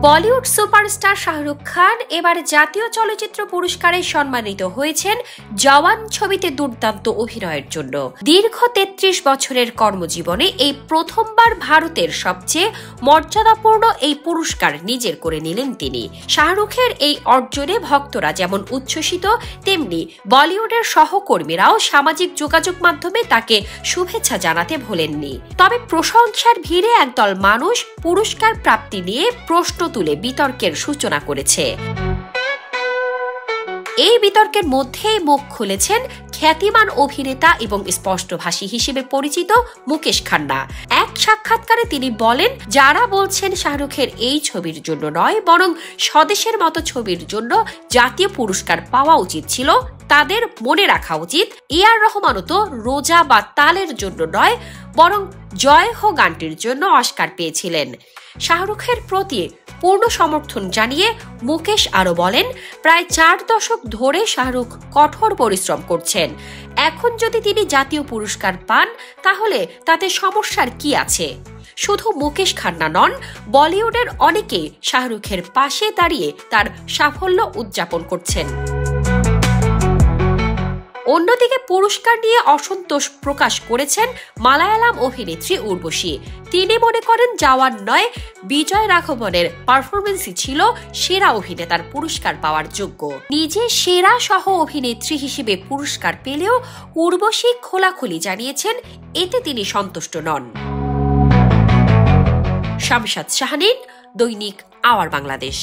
Bollywood superstar Shahrukh Khan এবার জাতীয় চলচ্চিত্র পুরস্কারে সম্মানিত হয়েছেন জওয়ান ছবিতে দুর্দান্ত অভিনয়ের জন্য। দীর্ঘ ৩৩ বছরের কর্মজীবনে এই প্রথমবার ভারতের সবচেয়ে মর্যাদাপূর্ণ এই পুরস্কার নিজের করে নিলেন তিনি। শাহরুখের এই অর্জনে ভক্তরা যেমন উচ্ছ্বসিত, তেমনি বলিউডের সহকর্মীরাও সামাজিক যোগাযোগ মাধ্যমে তাকে শুভেচ্ছা জানাতে ভোলেননি। তবে প্রশংসার ভিড়ে একদল মানুষ পুরস্কার প্রাপ্তি নিয়ে প্রশ্ন তুলে বিতর্কের সূচনা করেছে। এই বিতর্কের মধ্যেই মুখ খুলেছেন খ্যাতিমান অভিনেতা এবং স্পষ্টভাষী হিসেবে পরিচিত মুকেশ খান্না। এক সাক্ষাৎকারে তিনি বলেন, যারা বলছেন শাহরুখের এই ছবির জন্য নয়, বরং স্বদেশের মতো ছবির জন্য জাতীয় পুরস্কার পাওয়া উচিত ছিল, তাদের মনে রাখা উচিত এআর রহমানও তো রোজা বা তালের জন্য নয়, বরং জয় হো গানটির জন্য অস্কার পেয়েছিলেন। শাহরুখের প্রতি পূর্ণ সমর্থন জানিয়ে মুকেশ আরো বলেন, প্রায় ৪ দশক ধরে শাহরুখ কঠোর পরিশ্রম করছেন। এখন যদি তিনি জাতীয় পুরস্কার পান, তাহলে তাতে সমস্যার কি আছে? শুধু মুকেশ খান্না নন, বলিউডের অনেকেই শাহরুখের পাশে দাঁড়িয়ে তার সাফল্য উদযাপন করছেন। অন্যদিকে পুরস্কার নিয়ে অসন্তোষ প্রকাশ করেছেন মালায়ালাম অভিনেত্রী উর্বশী। তিনি মনে করেন জওয়ান নয়, বিজয় রাঘবনের পারফরমেন্সই ছিল সেরা অভিনেতার পুরস্কার পাওয়ার যোগ্য। নিজে সেরা সহ অভিনেত্রী হিসেবে পুরস্কার পেলেও উর্বশী খোলাখুলি জানিয়েছেন এতে তিনি সন্তুষ্ট নন। শামশাদ শাহনীন, দৈনিক আওয়ার বাংলাদেশ।